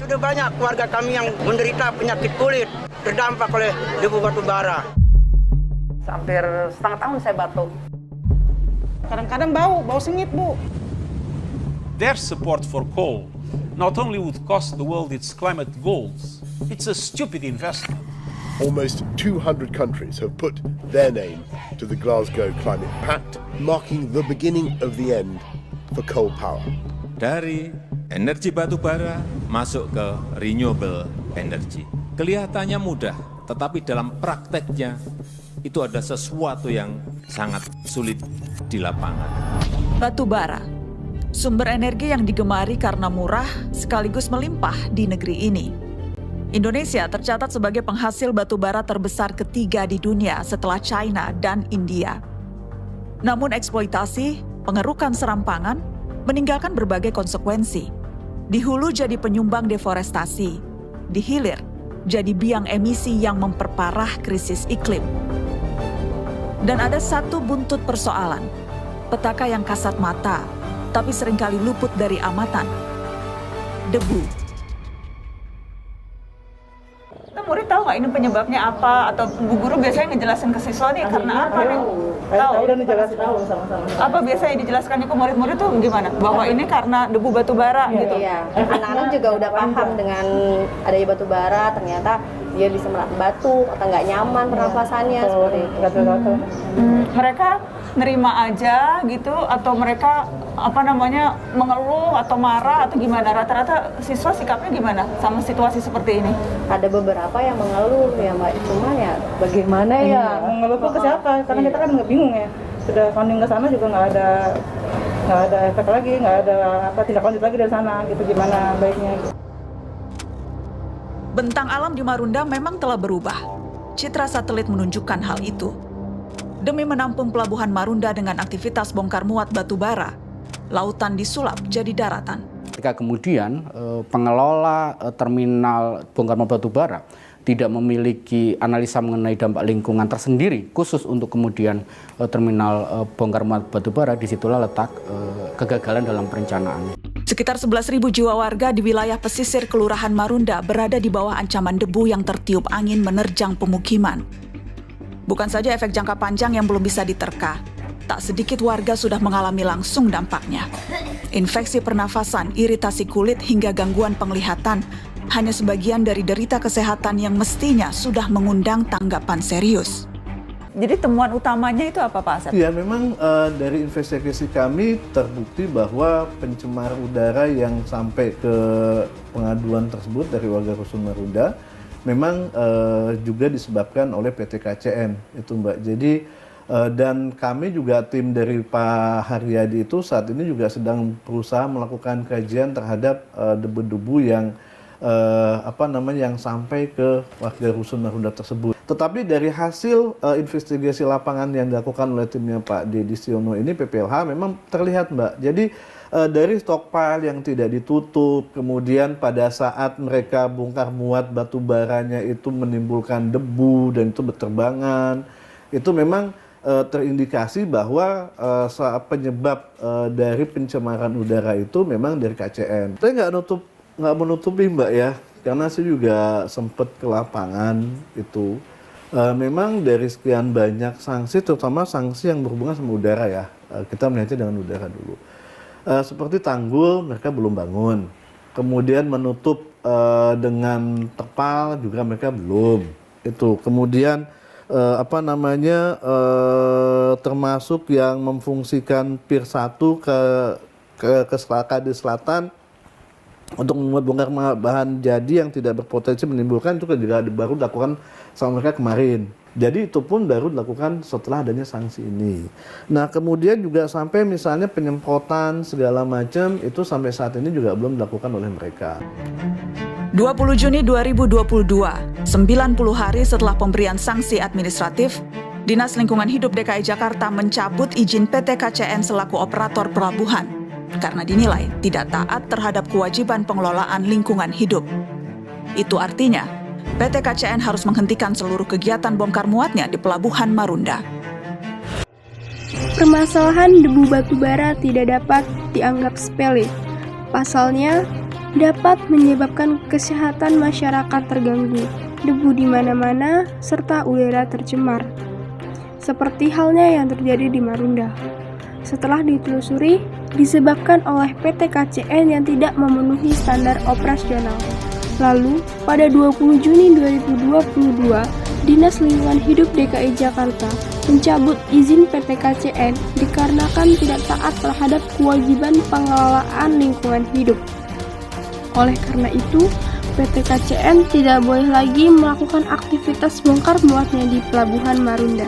Ada banyak keluarga kami yang menderita penyakit kulit terdampak oleh debu batu bara. Hampir setengah tahun saya batuk. Kadang-kadang bau sengit, Bu. Their support for coal not only would cost the world its climate goals, it's a stupid investment. Almost 200 countries have put their name to the Glasgow Climate Pact, marking the beginning of the end for coal power. Dari energi batu bara masuk ke renewable energy. Kelihatannya mudah, tetapi dalam prakteknya itu ada sesuatu yang sangat sulit di lapangan. Batu bara, sumber energi yang digemari karena murah sekaligus melimpah di negeri ini. Indonesia tercatat sebagai penghasil batu bara terbesar ketiga di dunia setelah China dan India. Namun eksploitasi, pengerukan serampangan, meninggalkan berbagai konsekuensi. Di hulu jadi penyumbang deforestasi, di hilir jadi biang emisi yang memperparah krisis iklim. Dan ada satu buntut persoalan, petaka yang kasat mata, tapi seringkali luput dari amatan. Debu. Murid tahu nggak ini penyebabnya apa? Atau Bu Guru biasanya ngejelasin ke siswa nih karena apa nih? Tahu udah dijelasin sama-sama. Apa biasanya dijelaskan ke murid-murid tuh gimana? Bahwa ini karena debu batu bara gitu. Iya, anak-anak juga udah paham dengan adanya batu bara, ternyata dia bisa batuk atau nggak nyaman pernafasannya seperti itu. Mereka nerima aja gitu atau mereka mengeluh atau marah atau gimana? Rata-rata siswa sikapnya gimana sama situasi seperti ini? Ada beberapa yang mengeluh ya Mbak, cuma ya bagaimana ya? Mengeluh ke siapa? Karena kita kan bingung ya. Sudah sounding ke sana juga nggak ada efek lagi, nggak ada tindak lanjut lagi dari sana gitu, gimana baiknya. Bentang alam di Marunda memang telah berubah. Citra satelit menunjukkan hal itu. Demi menampung pelabuhan Marunda dengan aktivitas bongkar muat batu bara, lautan disulap jadi daratan. Ketika kemudian pengelola terminal bongkar muat batu bara tidak memiliki analisa mengenai dampak lingkungan tersendiri khusus untuk kemudian terminal bongkar muat batu bara, disitulah letak kegagalan dalam perencanaan. Sekitar 11.000 jiwa warga di wilayah pesisir Kelurahan Marunda berada di bawah ancaman debu yang tertiup angin menerjang pemukiman. Bukan saja efek jangka panjang yang belum bisa diterka, tak sedikit warga sudah mengalami langsung dampaknya. Infeksi pernafasan, iritasi kulit hingga gangguan penglihatan hanya sebagian dari derita kesehatan yang mestinya sudah mengundang tanggapan serius. Jadi temuan utamanya itu apa Pak Asep? Ya memang dari investigasi kami terbukti bahwa pencemar udara yang sampai ke pengaduan tersebut dari warga Rusun Marunda memang juga disebabkan oleh PT KCN itu Mbak. Jadi dan kami juga tim dari Pak Haryadi itu saat ini juga sedang berusaha melakukan kajian terhadap debu-debu yang yang sampai ke warga Rusun Marunda tersebut. Tetapi dari hasil investigasi lapangan yang dilakukan oleh timnya Pak Dedi Siono ini PPLH memang terlihat Mbak. Jadi dari stockpile yang tidak ditutup, kemudian pada saat mereka bongkar muat batu baranya itu menimbulkan debu dan itu berterbangan, itu memang terindikasi bahwa penyebab dari pencemaran udara itu memang dari KCN. Saya nggak menutupi Mbak ya, karena saya juga sempat ke lapangan itu. Memang dari sekian banyak sanksi, terutama sanksi yang berhubungan sama udara ya, kita melihatnya dengan udara dulu. Seperti tanggul mereka belum bangun, kemudian menutup dengan terpal juga mereka belum. Itu kemudian termasuk yang memfungsikan Pier 1 ke Selatan untuk membuat bongkar bahan jadi yang tidak berpotensi menimbulkan, itu juga baru dilakukan sama mereka kemarin. Jadi itu pun baru dilakukan setelah adanya sanksi ini. Nah kemudian juga sampai misalnya penyemprotan segala macam itu sampai saat ini juga belum dilakukan oleh mereka. 20 Juni 2022, 90 hari setelah pemberian sanksi administratif, Dinas Lingkungan Hidup DKI Jakarta mencabut izin PT KCN selaku operator pelabuhan karena dinilai tidak taat terhadap kewajiban pengelolaan lingkungan hidup. Itu artinya, PT KCN harus menghentikan seluruh kegiatan bongkar muatnya di Pelabuhan Marunda. Permasalahan debu batu bara tidak dapat dianggap sepele. Pasalnya, dapat menyebabkan kesehatan masyarakat terganggu, debu di mana-mana, serta udara tercemar. Seperti halnya yang terjadi di Marunda. Setelah ditelusuri, disebabkan oleh PT KCN yang tidak memenuhi standar operasional. Lalu, pada 20 Juni 2022, Dinas Lingkungan Hidup DKI Jakarta mencabut izin PT KCN dikarenakan tidak taat terhadap kewajiban pengelolaan lingkungan hidup. Oleh karena itu, PT KCN tidak boleh lagi melakukan aktivitas bongkar muatnya di Pelabuhan Marunda.